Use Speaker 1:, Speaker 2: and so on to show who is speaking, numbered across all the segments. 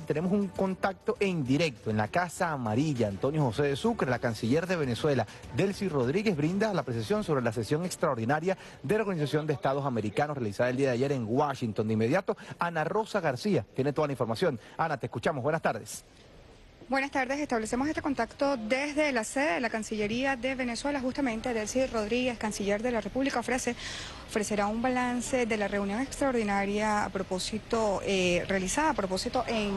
Speaker 1: Tenemos un contacto en directo en la Casa Amarilla. Antonio José de Sucre, la canciller de Venezuela, Delcy Rodríguez, brinda la apreciación sobre la sesión extraordinaria de la Organización de Estados Americanos realizada el día de ayer en Washington. De inmediato, Ana Rosa García tiene toda la información. Ana, te escuchamos. Buenas tardes.
Speaker 2: Buenas tardes, establecemos este contacto desde la sede de la Cancillería de Venezuela. Justamente Delcy Rodríguez, canciller de la República, ofrecerá un balance de la reunión extraordinaria realizada a propósito en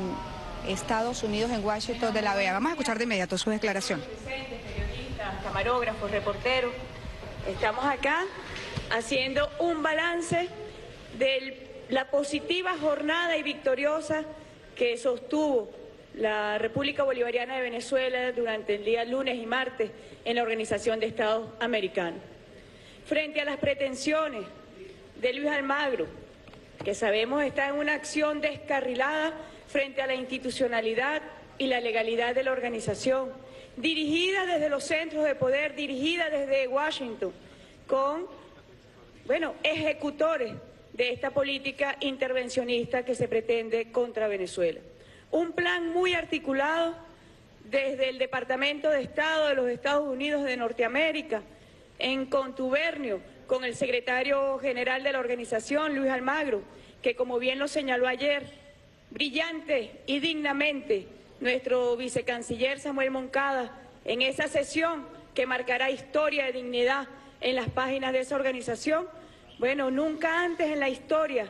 Speaker 2: Estados Unidos, en Washington, de la OEA. Vamos a escuchar de inmediato su declaración.
Speaker 3: Periodistas, camarógrafos, reporteros, estamos acá haciendo un balance de la positiva jornada y victoriosa que sostuvo la República Bolivariana de Venezuela durante el día lunes y martes en la Organización de Estados Americanos. Frente a las pretensiones de Luis Almagro, que sabemos está en una acción descarrilada frente a la institucionalidad y la legalidad de la organización, dirigida desde los centros de poder, dirigida desde Washington, con, ejecutores de esta política intervencionista que se pretende contra Venezuela. Un plan muy articulado desde el Departamento de Estado de los Estados Unidos de Norteamérica, en contubernio con el secretario general de la organización, Luis Almagro, que como bien lo señaló ayer, brillante y dignamente, nuestro vicecanciller Samuel Moncada, en esa sesión que marcará historia de dignidad en las páginas de esa organización. Nunca antes en la historia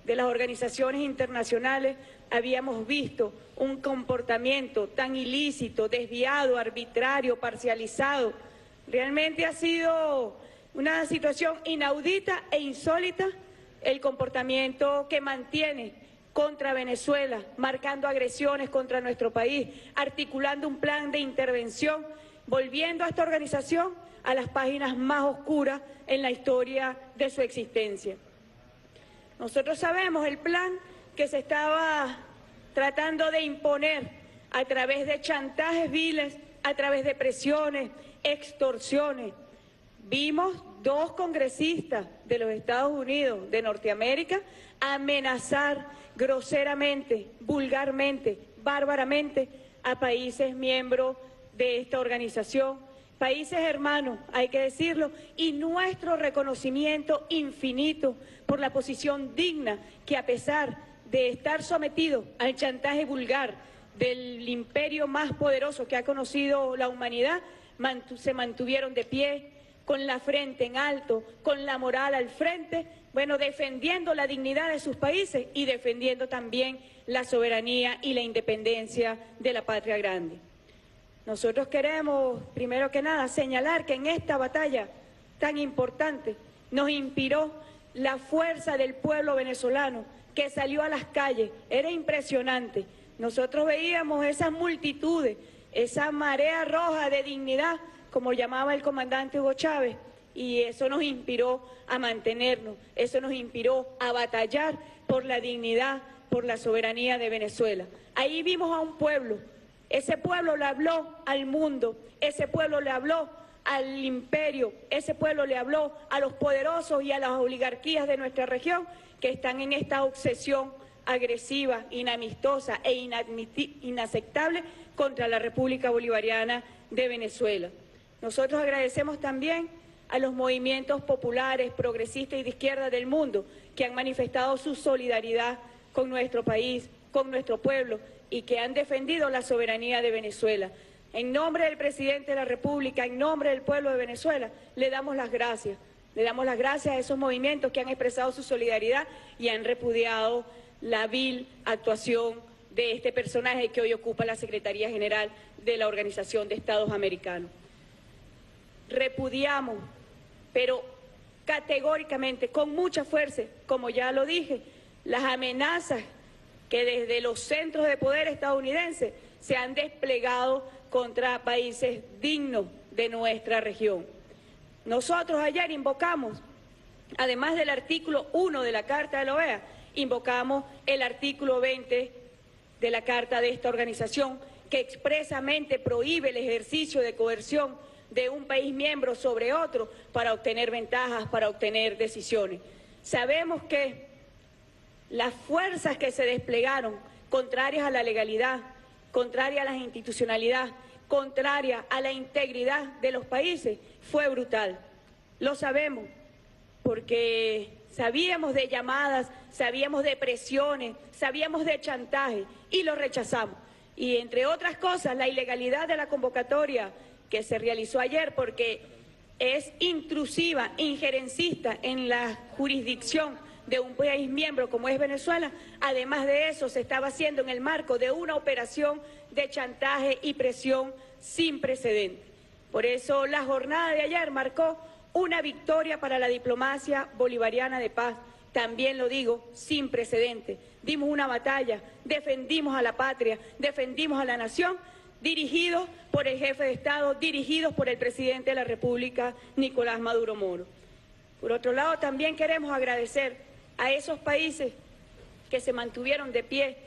Speaker 3: de las organizaciones internacionales habíamos visto un comportamiento tan ilícito, desviado, arbitrario, parcializado. Realmente ha sido una situación inaudita e insólita el comportamiento que mantiene contra Venezuela, marcando agresiones contra nuestro país, articulando un plan de intervención, volviendo a esta organización a las páginas más oscuras en la historia de su existencia. Nosotros sabemos el plan que se estaba tratando de imponer a través de chantajes viles, a través de presiones, extorsiones. Vimos dos congresistas de los Estados Unidos de Norteamérica amenazar groseramente, vulgarmente, bárbaramente a países miembros de esta organización, países hermanos, hay que decirlo, y nuestro reconocimiento infinito por la posición digna que, a pesar de estar sometido al chantaje vulgar del imperio más poderoso que ha conocido la humanidad, se mantuvieron de pie, con la frente en alto, con la moral al frente, defendiendo la dignidad de sus países y defendiendo también la soberanía y la independencia de la patria grande. Nosotros queremos, primero que nada, señalar que en esta batalla tan importante nos inspiró la fuerza del pueblo venezolano que salió a las calles. Era impresionante. Nosotros veíamos esas multitudes, esa marea roja de dignidad, como llamaba el comandante Hugo Chávez, y eso nos inspiró a mantenernos, eso nos inspiró a batallar por la dignidad, por la soberanía de Venezuela. Ahí vimos a un pueblo. Ese pueblo le habló al mundo, ese pueblo le habló al imperio, ese pueblo le habló a los poderosos y a las oligarquías de nuestra región que están en esta obsesión agresiva, inamistosa e inaceptable contra la República Bolivariana de Venezuela. Nosotros agradecemos también a los movimientos populares, progresistas y de izquierda del mundo que han manifestado su solidaridad con nuestro país, con nuestro pueblo, y que han defendido la soberanía de Venezuela. En nombre del presidente de la República, en nombre del pueblo de Venezuela, le damos las gracias. Le damos las gracias a esos movimientos que han expresado su solidaridad y han repudiado la vil actuación de este personaje que hoy ocupa la Secretaría General de la Organización de Estados Americanos. Repudiamos, pero categóricamente, con mucha fuerza, como ya lo dije, las amenazas que desde los centros de poder estadounidenses se han desplegado contra países dignos de nuestra región. Nosotros ayer invocamos, además del artículo 1 de la Carta de la OEA, invocamos el artículo 20 de la Carta de esta organización, que expresamente prohíbe el ejercicio de coerción de un país miembro sobre otro para obtener ventajas, para obtener decisiones. Sabemos que las fuerzas que se desplegaron contrarias a la legalidad, contrarias a la institucionalidad, contrarias a la integridad de los países, fue brutal. Lo sabemos, porque sabíamos de llamadas, sabíamos de presiones, sabíamos de chantaje y lo rechazamos. Y entre otras cosas, la ilegalidad de la convocatoria que se realizó ayer, porque es intrusiva, injerencista en la jurisdicción de un país miembro como es Venezuela. Además de eso, se estaba haciendo en el marco de una operación de chantaje y presión sin precedentes. Por eso la jornada de ayer marcó una victoria para la diplomacia bolivariana de paz. También lo digo, sin precedentes. Dimos una batalla, defendimos a la patria, defendimos a la nación, dirigidos por el jefe de Estado, dirigidos por el presidente de la República, Nicolás Maduro Moro. Por otro lado, también queremos agradecer a esos países que se mantuvieron de pie,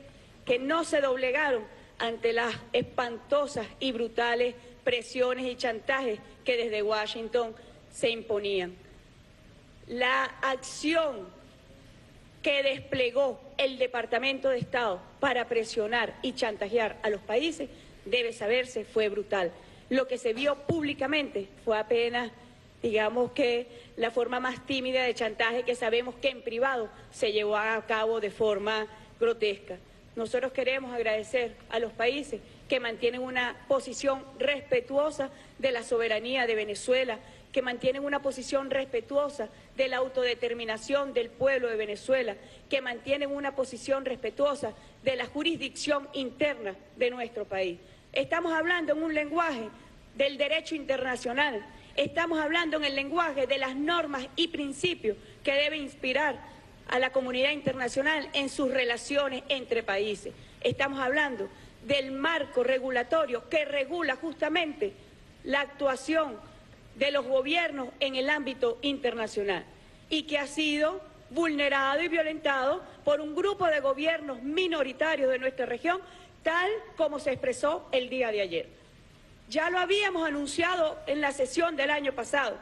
Speaker 3: que no se doblegaron ante las espantosas y brutales presiones y chantajes que desde Washington se imponían. La acción que desplegó el Departamento de Estado para presionar y chantajear a los países, debe saberse, fue brutal. Lo que se vio públicamente fue apenas, digamos que la forma más tímida de chantaje que sabemos que en privado se llevó a cabo de forma grotesca. Nosotros queremos agradecer a los países que mantienen una posición respetuosa de la soberanía de Venezuela, que mantienen una posición respetuosa de la autodeterminación del pueblo de Venezuela, que mantienen una posición respetuosa de la jurisdicción interna de nuestro país. Estamos hablando en un lenguaje del derecho internacional, estamos hablando en el lenguaje de las normas y principios que deben inspirar a la comunidad internacional en sus relaciones entre países. Estamos hablando del marco regulatorio que regula justamente la actuación de los gobiernos en el ámbito internacional y que ha sido vulnerado y violentado por un grupo de gobiernos minoritarios de nuestra región, tal como se expresó el día de ayer. Ya lo habíamos anunciado en la sesión del año pasado.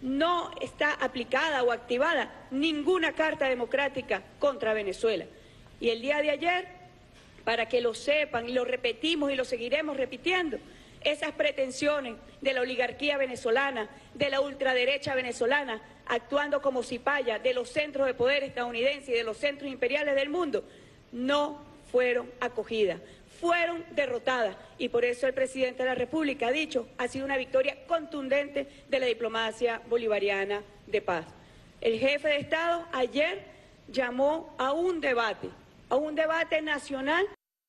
Speaker 3: No está aplicada o activada ninguna carta democrática contra Venezuela. Y el día de ayer, para que lo sepan, y lo repetimos y lo seguiremos repitiendo, esas pretensiones de la oligarquía venezolana, de la ultraderecha venezolana, actuando como cipaya de los centros de poder estadounidenses y de los centros imperiales del mundo, no fueron acogidas, fueron derrotadas. Y por eso el presidente de la República ha dicho, ha sido una victoria contundente de la diplomacia bolivariana de paz. El jefe de Estado ayer llamó a un debate nacional,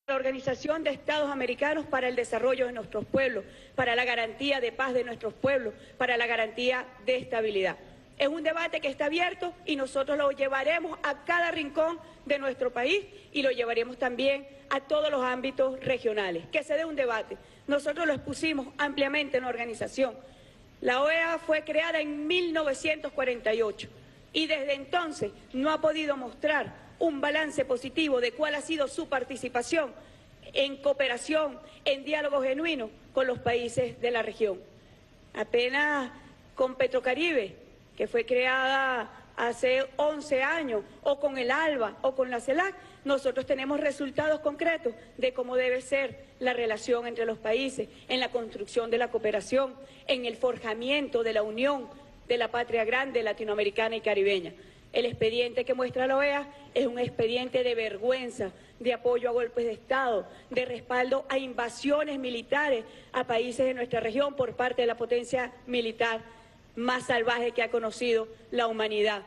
Speaker 3: la Organización de Estados Americanos para el desarrollo de nuestros pueblos, para la garantía de paz de nuestros pueblos, para la garantía de estabilidad. Es un debate que está abierto y nosotros lo llevaremos a cada rincón de nuestro país y lo llevaremos también a todos los ámbitos regionales. Que se dé un debate. Nosotros lo expusimos ampliamente en la organización. La OEA fue creada en 1948 y desde entonces no ha podido mostrar un balance positivo de cuál ha sido su participación en cooperación, en diálogo genuino con los países de la región. Apenas con Petrocaribe, que fue creada hace 11 años, o con el ALBA o con la CELAC, nosotros tenemos resultados concretos de cómo debe ser la relación entre los países, en la construcción de la cooperación, en el forjamiento de la unión de la patria grande latinoamericana y caribeña. El expediente que muestra la OEA es un expediente de vergüenza, de apoyo a golpes de Estado, de respaldo a invasiones militares a países de nuestra región por parte de la potencia militar más salvaje que ha conocido la humanidad.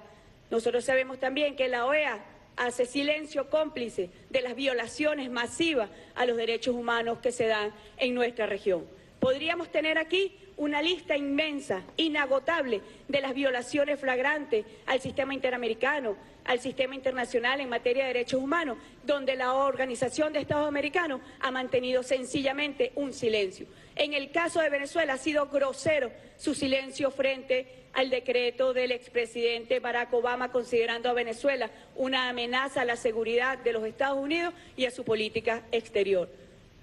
Speaker 3: Nosotros sabemos también que la OEA hace silencio cómplice de las violaciones masivas a los derechos humanos que se dan en nuestra región. Podríamos tener aquí una lista inmensa, inagotable, de las violaciones flagrantes al sistema interamericano, al sistema internacional en materia de derechos humanos, donde la Organización de Estados Americanos ha mantenido sencillamente un silencio. En el caso de Venezuela ha sido grosero su silencio frente al decreto del expresidente Barack Obama, considerando a Venezuela una amenaza a la seguridad de los Estados Unidos y a su política exterior.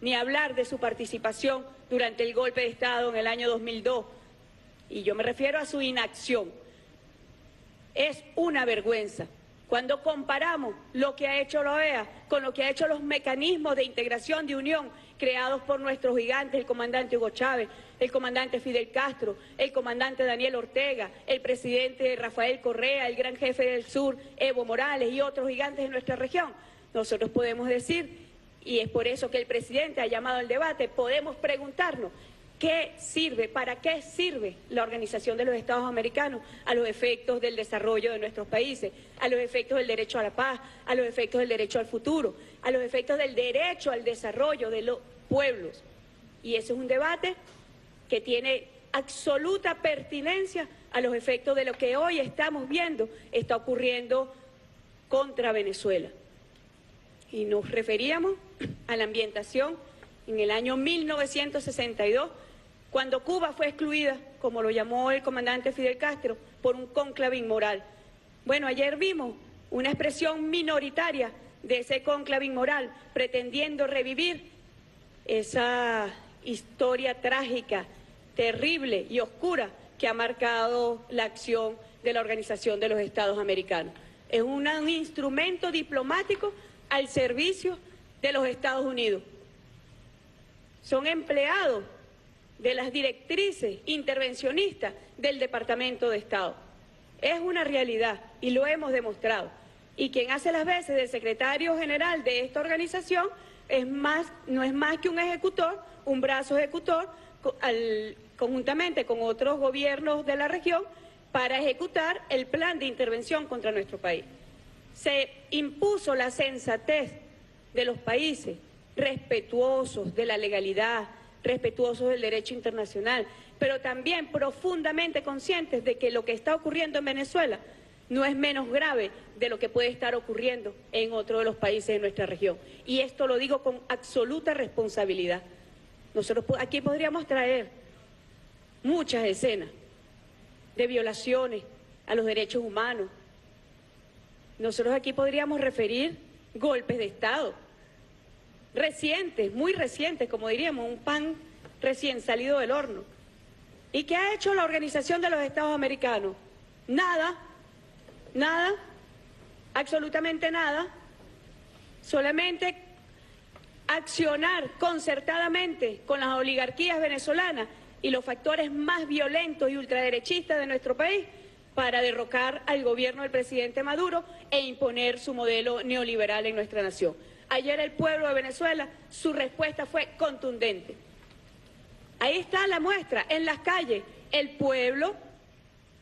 Speaker 3: Ni hablar de su participación durante el golpe de Estado en el año 2002, y yo me refiero a su inacción. Es una vergüenza Cuando comparamos lo que ha hecho la OEA con lo que ha hecho los mecanismos de integración de unión creados por nuestros gigantes, el comandante Hugo Chávez, el comandante Fidel Castro, el comandante Daniel Ortega, el presidente Rafael Correa, el gran jefe del sur, Evo Morales y otros gigantes de nuestra región, nosotros podemos decir, y es por eso que el presidente ha llamado al debate, podemos preguntarnos, ¿qué sirve, para qué sirve la Organización de los Estados Americanos a los efectos del desarrollo de nuestros países, a los efectos del derecho a la paz, a los efectos del derecho al futuro, a los efectos del derecho al desarrollo de los pueblos? Y ese es un debate que tiene absoluta pertinencia a los efectos de lo que hoy estamos viendo está ocurriendo contra Venezuela. Y nos referíamos a la ambientación en el año 1962, cuando Cuba fue excluida, como lo llamó el comandante Fidel Castro, por un cónclave inmoral. Bueno, ayer vimos una expresión minoritaria de ese cónclave inmoral, pretendiendo revivir esa historia trágica, terrible y oscura que ha marcado la acción de la Organización de los Estados Americanos. Es un instrumento diplomático al servicio de los Estados Unidos. Son empleados de las directrices intervencionistas del Departamento de Estado. Es una realidad y lo hemos demostrado. Y quien hace las veces del secretario general de esta organización no es más que un ejecutor, un brazo ejecutor, conjuntamente con otros gobiernos de la región, para ejecutar el plan de intervención contra nuestro país. Se impuso la sensatez de los países respetuosos de la legalidad, respetuosos del derecho internacional, pero también profundamente conscientes de que lo que está ocurriendo en Venezuela no es menos grave de lo que puede estar ocurriendo en otro de los países de nuestra región. Y esto lo digo con absoluta responsabilidad. Nosotros aquí podríamos traer muchas escenas de violaciones a los derechos humanos. Nosotros aquí podríamos referir golpes de Estado recientes, muy recientes, como diríamos, un pan recién salido del horno. ¿Y qué ha hecho la Organización de los Estados Americanos? Nada, nada, absolutamente nada, solamente accionar concertadamente con las oligarquías venezolanas y los factores más violentos y ultraderechistas de nuestro país para derrocar al gobierno del presidente Maduro e imponer su modelo neoliberal en nuestra nación. Ayer el pueblo de Venezuela, su respuesta fue contundente. Ahí está la muestra, en las calles, el pueblo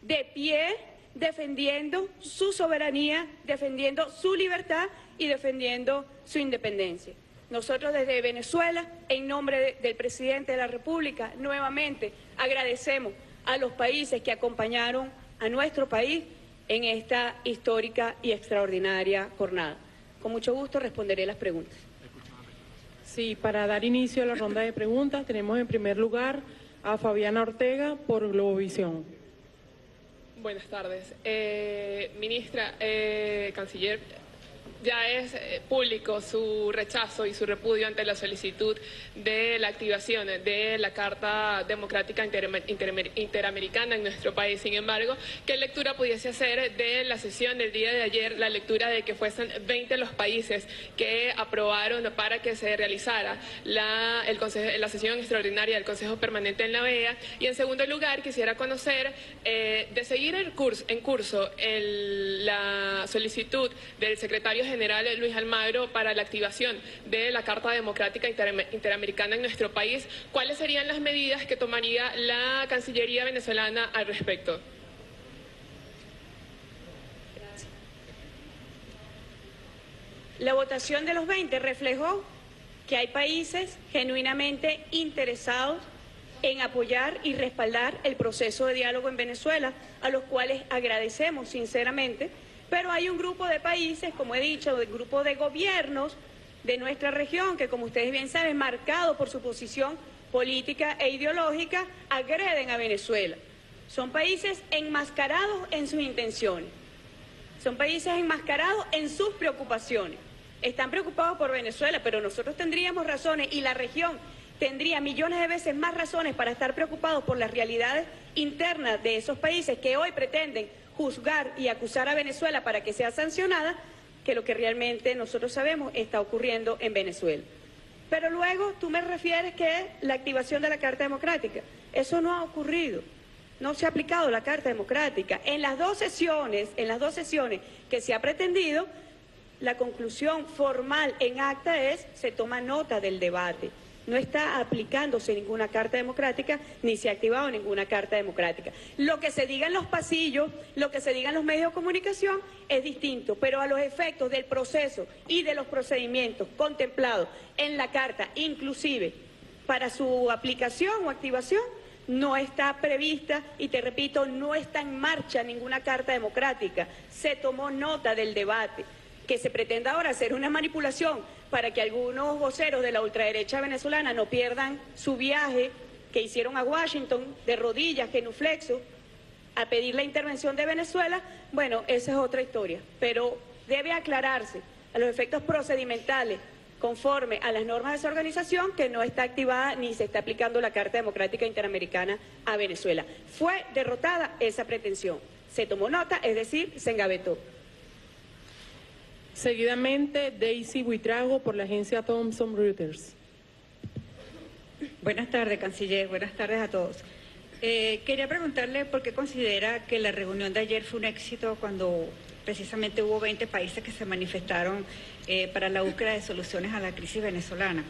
Speaker 3: de pie, defendiendo su soberanía, defendiendo su libertad y defendiendo su independencia. Nosotros desde Venezuela, en nombre del presidente de la República, nuevamente agradecemos a los países que acompañaron a nuestro país en esta histórica y extraordinaria jornada. Con mucho gusto responderé las preguntas.
Speaker 4: Sí, para dar inicio a la ronda de preguntas, tenemos en primer lugar a Fabiana Ortega por Globovisión.
Speaker 5: Buenas tardes. Ministra, canciller, ya es público su rechazo y su repudio ante la solicitud de la activación de la Carta Democrática Interamericana en nuestro país. Sin embargo, ¿qué lectura pudiese hacer de la sesión del día de ayer, la lectura de que fuesen 20 los países que aprobaron para que se realizara la sesión extraordinaria del Consejo Permanente en la OEA? Y en segundo lugar, quisiera conocer, de seguir en curso la solicitud del secretario general Luis Almagro para la activación de la Carta Democrática Interamericana en nuestro país, ¿cuáles serían las medidas que tomaría la Cancillería venezolana al respecto?
Speaker 3: Gracias. La votación de los 20 reflejó que hay países genuinamente interesados en apoyar y respaldar el proceso de diálogo en Venezuela, a los cuales agradecemos sinceramente. Pero hay un grupo de países, como he dicho, un grupo de gobiernos de nuestra región, que como ustedes bien saben, marcado por su posición política e ideológica, agreden a Venezuela. Son países enmascarados en sus intenciones, son países enmascarados en sus preocupaciones. Están preocupados por Venezuela, pero nosotros tendríamos razones y la región tendría millones de veces más razones para estar preocupados por las realidades internas de esos países que hoy pretenden juzgar y acusar a Venezuela para que sea sancionada que lo que realmente nosotros sabemos está ocurriendo en Venezuela. Pero luego tú me refieres que es la activación de la Carta Democrática. Eso no ha ocurrido. No se ha aplicado la Carta Democrática. En las dos sesiones que se ha pretendido, la conclusión formal en acta es, se toma nota del debate. No está aplicándose ninguna Carta Democrática, ni se ha activado ninguna Carta Democrática. Lo que se diga en los pasillos, lo que se diga en los medios de comunicación es distinto, pero a los efectos del proceso y de los procedimientos contemplados en la Carta, inclusive para su aplicación o activación, no está prevista y, te repito, no está en marcha ninguna Carta Democrática. Se tomó nota del debate. Que se pretenda ahora hacer una manipulación para que algunos voceros de la ultraderecha venezolana no pierdan su viaje que hicieron a Washington de rodillas, genuflexo, a pedir la intervención de Venezuela, bueno, esa es otra historia. Pero debe aclararse a los efectos procedimentales conforme a las normas de esa organización que no está activada ni se está aplicando la Carta Democrática Interamericana a Venezuela. Fue derrotada esa pretensión. Se tomó nota, es decir, se engavetó.
Speaker 4: Seguidamente, Daisy Buitrago por la agencia Thomson Reuters.
Speaker 6: Buenas tardes, canciller. Buenas tardes a todos. Quería preguntarle por qué considera que la reunión de ayer fue un éxito cuando precisamente hubo 20 países que se manifestaron para la búsqueda de soluciones a la crisis venezolana.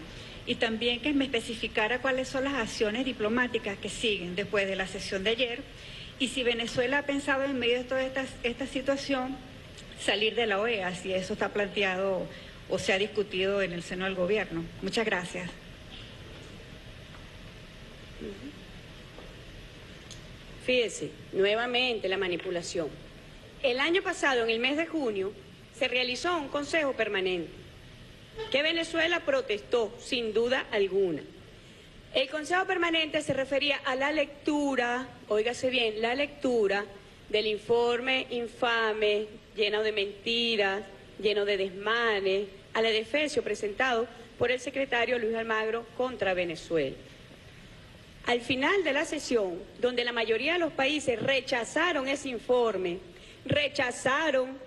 Speaker 6: Y también que me especificara cuáles son las acciones diplomáticas que siguen después de la sesión de ayer y si Venezuela ha pensado en medio de toda esta situación salir de la OEA, si eso está planteado o se ha discutido en el seno del gobierno. Muchas gracias.
Speaker 3: Fíjese, nuevamente la manipulación. El año pasado, en el mes de junio, se realizó un consejo permanente que Venezuela protestó, sin duda alguna. El consejo permanente se refería a la lectura, óigase bien, la lectura del informe infame, lleno de mentiras, lleno de desmanes, al adefesio presentado por el secretario Luis Almagro contra Venezuela. Al final de la sesión, donde la mayoría de los países rechazaron ese informe, rechazaron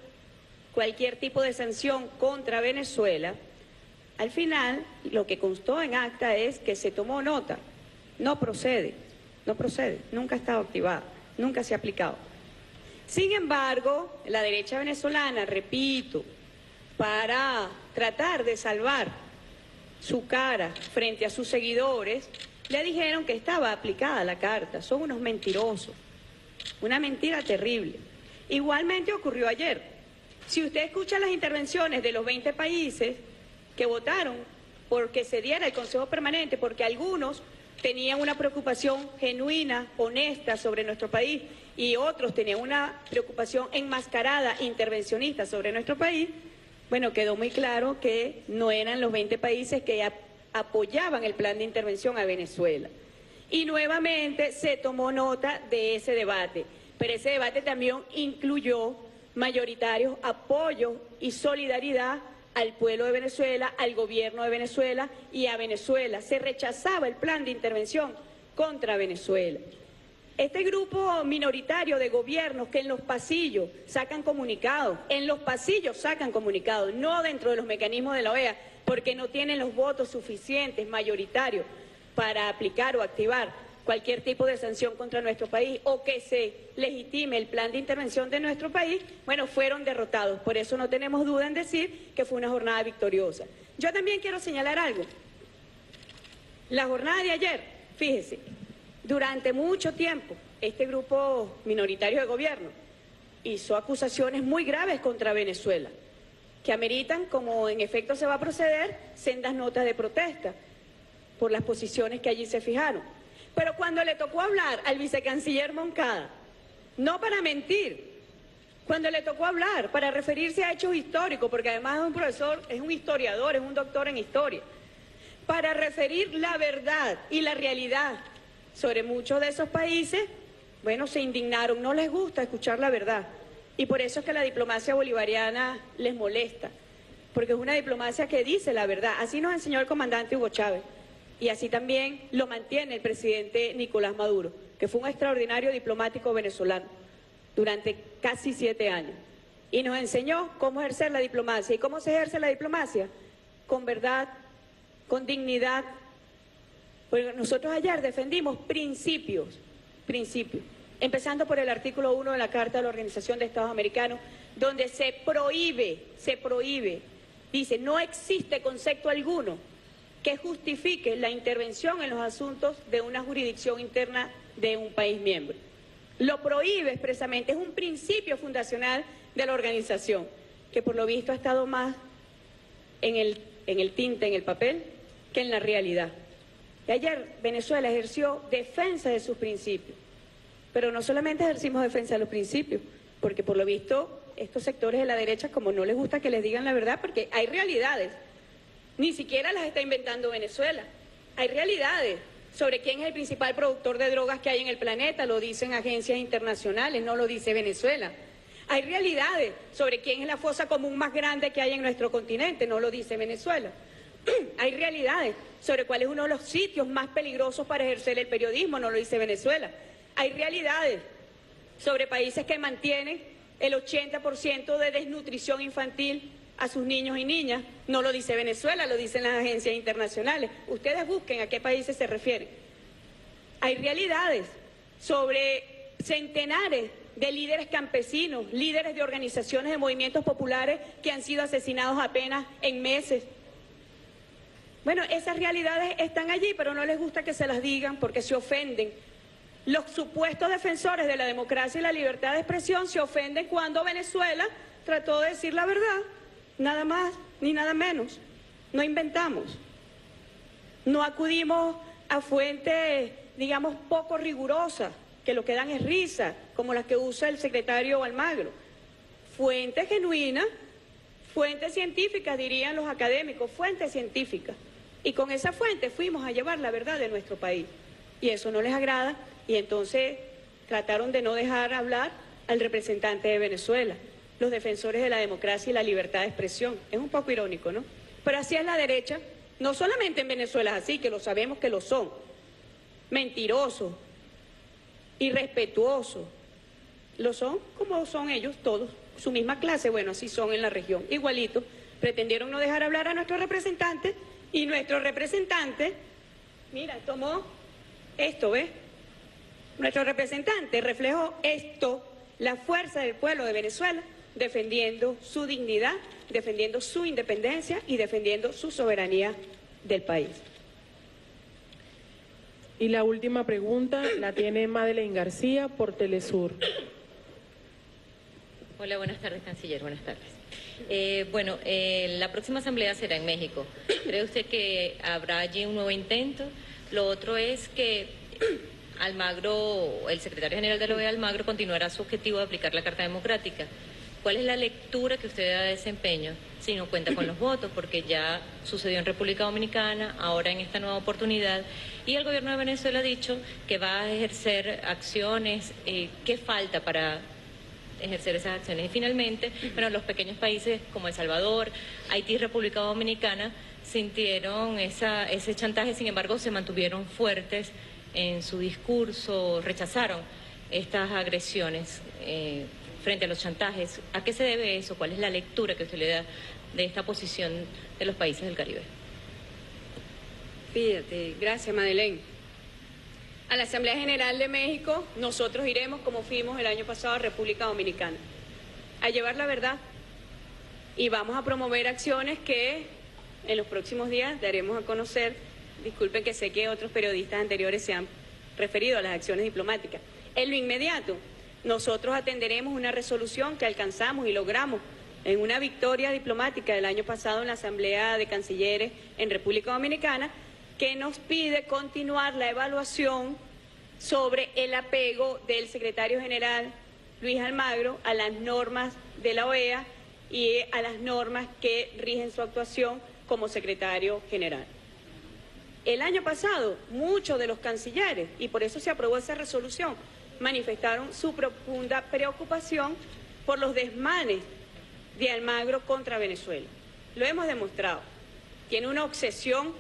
Speaker 3: cualquier tipo de sanción contra Venezuela, al final lo que constó en acta es que se tomó nota. No procede, nunca ha estado activada, nunca se ha aplicado. Sin embargo, la derecha venezolana, repito, para tratar de salvar su cara frente a sus seguidores, le dijeron que estaba aplicada la carta. Son unos mentirosos, una mentira terrible. Igualmente ocurrió ayer. Si usted escucha las intervenciones de los 20 países que votaron porque se diera el Consejo Permanente, porque algunos tenían una preocupación genuina, honesta sobre nuestro país y otros tenían una preocupación enmascarada, intervencionista sobre nuestro país, bueno, quedó muy claro que no eran los 20 países que apoyaban el plan de intervención a Venezuela. Y nuevamente se tomó nota de ese debate, pero ese debate también incluyó mayoritarios apoyos y solidaridad al pueblo de Venezuela, al gobierno de Venezuela y a Venezuela. Se rechazaba el plan de intervención contra Venezuela. Este grupo minoritario de gobiernos que en los pasillos sacan comunicados, no dentro de los mecanismos de la OEA, porque no tienen los votos suficientes, mayoritarios, para aplicar o activar cualquier tipo de sanción contra nuestro país o que se legitime el plan de intervención de nuestro país, bueno, fueron derrotados. Por eso no tenemos duda en decir que fue una jornada victoriosa. Yo también quiero señalar algo. La jornada de ayer, fíjese, durante mucho tiempo este grupo minoritario de gobierno hizo acusaciones muy graves contra Venezuela, que ameritan, como en efecto se va a proceder, sendas notas de protesta por las posiciones que allí se fijaron. Pero cuando le tocó hablar al vicecanciller Moncada, no para mentir, cuando le tocó hablar para referirse a hechos históricos, porque además es un profesor, es un historiador, es un doctor en historia, para referir la verdad y la realidad sobre muchos de esos países, bueno, se indignaron, no les gusta escuchar la verdad. Y por eso es que la diplomacia bolivariana les molesta, porque es una diplomacia que dice la verdad. Así nos enseñó el comandante Hugo Chávez. Y así también lo mantiene el presidente Nicolás Maduro, que fue un extraordinario diplomático venezolano. durante casi 7 años. Y nos enseñó cómo ejercer la diplomacia. ¿Y cómo se ejerce la diplomacia? Con verdad, con dignidad. Porque nosotros ayer defendimos principios, empezando por el artículo 1 de la Carta de la Organización de Estados Americanos, donde se prohíbe, dice, no existe concepto alguno que justifique la intervención en los asuntos de una jurisdicción interna de un país miembro. Lo prohíbe expresamente, es un principio fundacional de la organización, que por lo visto ha estado más en el tinte, en el papel, que en la realidad. Y ayer Venezuela ejerció defensa de sus principios, pero no solamente ejercimos defensa de los principios, porque por lo visto estos sectores de la derecha, como no les gusta que les digan la verdad, porque hay realidades, ni siquiera las está inventando Venezuela, hay realidades sobre quién es el principal productor de drogas que hay en el planeta, lo dicen agencias internacionales, no lo dice Venezuela. Hay realidades sobre quién es la fosa común más grande que hay en nuestro continente, no lo dice Venezuela. Hay realidades sobre cuál es uno de los sitios más peligrosos para ejercer el periodismo, no lo dice Venezuela. Hay realidades sobre países que mantienen el 80% de desnutrición infantil a sus niños y niñas, no lo dice Venezuela, lo dicen las agencias internacionales. Ustedes busquen a qué países se refieren. Hay realidades sobre centenares de líderes campesinos, líderes de organizaciones de movimientos populares que han sido asesinados apenas en meses. Bueno, esas realidades están allí, pero no les gusta que se las digan porque se ofenden. Los supuestos defensores de la democracia y la libertad de expresión se ofenden cuando Venezuela trató de decir la verdad, nada más ni nada menos. No inventamos. No acudimos a fuentes, digamos, poco rigurosas, que lo que dan es risa, como las que usa el secretario Almagro. Fuentes genuinas, fuentes científicas, dirían los académicos, fuentes científicas. Y con esa fuente fuimos a llevar la verdad de nuestro país. Y eso no les agrada, y entonces trataron de no dejar hablar al representante de Venezuela, los defensores de la democracia y la libertad de expresión. Es un poco irónico, ¿no? Pero así es la derecha, no solamente en Venezuela es así, que lo sabemos que lo son. Mentirosos, irrespetuosos, lo son como son ellos todos, su misma clase, bueno, así son en la región, igualito. Pretendieron no dejar hablar a nuestro representante y nuestro representante, mira, tomó esto, ¿ves? Nuestro representante reflejó esto, la fuerza del pueblo de Venezuela, defendiendo su dignidad, defendiendo su independencia y defendiendo su soberanía del país.
Speaker 4: Y la última pregunta la tiene Madeleine García por Telesur.
Speaker 7: Hola, buenas tardes, canciller, buenas tardes. La próxima asamblea será en México. ¿Cree usted que habrá allí un nuevo intento? Lo otro es que Almagro, el secretario general de la OEA, Almagro, continuará su objetivo de aplicar la Carta Democrática. ¿Cuál es la lectura que usted da de desempeño si no cuenta con los votos? Porque ya sucedió en República Dominicana, ahora en esta nueva oportunidad, y el gobierno de Venezuela ha dicho que va a ejercer acciones. ¿Qué falta para ejercer esas acciones? Y finalmente, bueno, los pequeños países como El Salvador, Haití y República Dominicana sintieron ese chantaje, sin embargo se mantuvieron fuertes en su discurso, rechazaron estas agresiones frente a los chantajes. ¿A qué se debe eso? ¿Cuál es la lectura que usted le da de esta posición de los países del Caribe?
Speaker 3: Fíjate, gracias Madeleine. A la Asamblea General de México nosotros iremos, como fuimos el año pasado, a República Dominicana, a llevar la verdad, y vamos a promover acciones que en los próximos días daremos a conocer. Disculpen que sé que otros periodistas anteriores se han referido a las acciones diplomáticas. En lo inmediato, nosotros atenderemos una resolución que alcanzamos y logramos en una victoria diplomática del año pasado en la Asamblea de Cancilleres en República Dominicana, que nos pide continuar la evaluación sobre el apego del secretario general Luis Almagro a las normas de la OEA y a las normas que rigen su actuación como secretario general. El año pasado, muchos de los cancilleres, y por eso se aprobó esa resolución, manifestaron su profunda preocupación por los desmanes de Almagro contra Venezuela. Lo hemos demostrado. Tiene una obsesión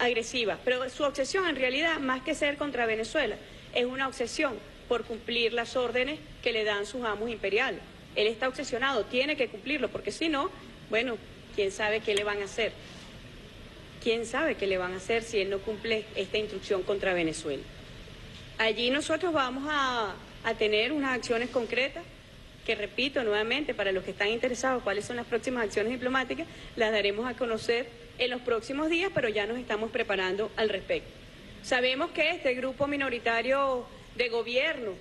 Speaker 3: agresiva, pero su obsesión en realidad, más que ser contra Venezuela, es una obsesión por cumplir las órdenes que le dan sus amos imperiales. Él está obsesionado, tiene que cumplirlo, porque si no, bueno, quién sabe qué le van a hacer. ¿Quién sabe qué le van a hacer si él no cumple esta instrucción contra Venezuela? Allí nosotros vamos a tener unas acciones concretas que, repito nuevamente, para los que están interesados cuáles son las próximas acciones diplomáticas, las daremos a conocer en los próximos días, pero ya nos estamos preparando al respecto. Sabemos que este grupo minoritario de gobierno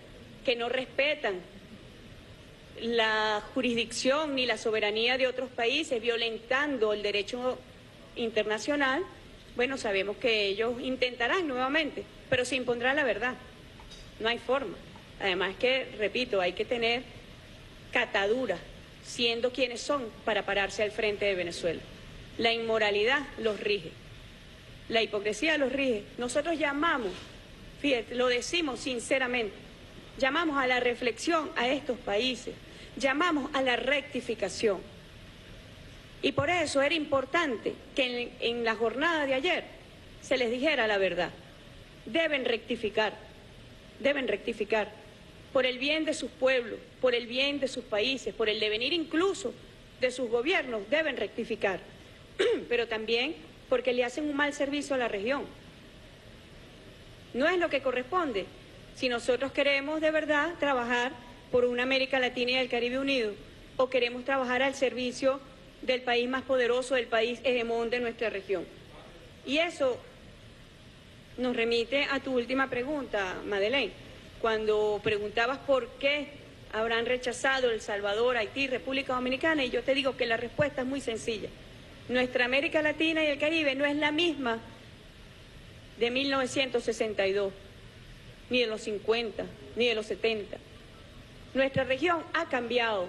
Speaker 3: que no respetan la jurisdicción ni la soberanía de otros países, violentando el derecho internacional, bueno, sabemos que ellos intentarán nuevamente, pero se impondrá la verdad. No hay forma. Además que, repito, hay que tener catadura, siendo quienes son, para pararse al frente de Venezuela. La inmoralidad los rige, la hipocresía los rige. Nosotros llamamos, fíjate, lo decimos sinceramente, llamamos a la reflexión a estos países, llamamos a la rectificación. Y por eso era importante que en la jornada de ayer se les dijera la verdad. Deben rectificar por el bien de sus pueblos, por el bien de sus países, por el devenir incluso de sus gobiernos, deben rectificar, pero también porque le hacen un mal servicio a la región. No es lo que corresponde. Si nosotros queremos de verdad trabajar por una América Latina y el Caribe unido, o queremos trabajar al servicio del país más poderoso, del país hegemón de nuestra región. Y eso nos remite a tu última pregunta, Madeleine, cuando preguntabas por qué habrán rechazado El Salvador, Haití, República Dominicana, y yo te digo que la respuesta es muy sencilla. Nuestra América Latina y el Caribe no es la misma de 1962, ni de los 50, ni de los 70. Nuestra región ha cambiado.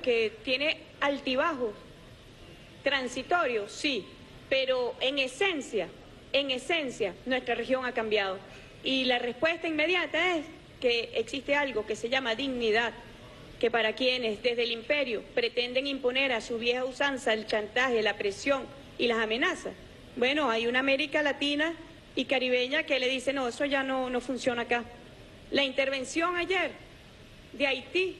Speaker 3: Que tiene altibajos transitorios, sí, pero en esencia, nuestra región ha cambiado. Y la respuesta inmediata es que existe algo que se llama dignidad, que para quienes desde el imperio pretenden imponer a su vieja usanza el chantaje, la presión y las amenazas, bueno, hay una América Latina y caribeña que le dice, no, eso ya no funciona acá. La intervención ayer de Haití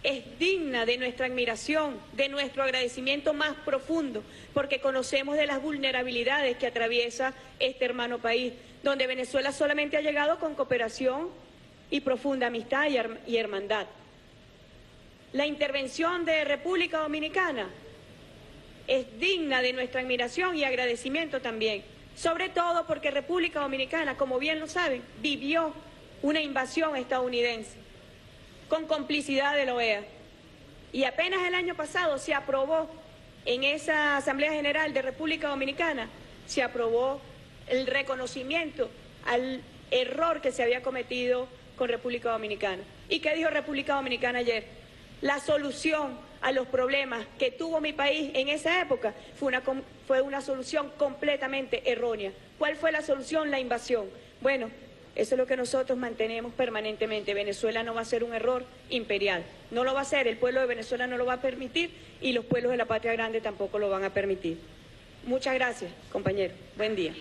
Speaker 3: es digna de nuestra admiración, de nuestro agradecimiento más profundo, porque conocemos de las vulnerabilidades que atraviesa este hermano país, donde Venezuela solamente ha llegado con cooperación y profunda amistad y hermandad. La intervención de República Dominicana es digna de nuestra admiración y agradecimiento también, sobre todo porque República Dominicana, como bien lo saben, vivió una invasión estadounidense con complicidad de la OEA. Y apenas el año pasado se aprobó en esa Asamblea General de República Dominicana, se aprobó el reconocimiento al error que se había cometido con República Dominicana. ¿Y qué dijo República Dominicana ayer? La solución a los problemas que tuvo mi país en esa época fue una solución completamente errónea. ¿Cuál fue la solución? La invasión. Bueno, eso es lo que nosotros mantenemos permanentemente. Venezuela no va a ser un error imperial. No lo va a ser, el pueblo de Venezuela no lo va a permitir y los pueblos de la patria grande tampoco lo van a permitir. Muchas gracias, compañero. Buen día.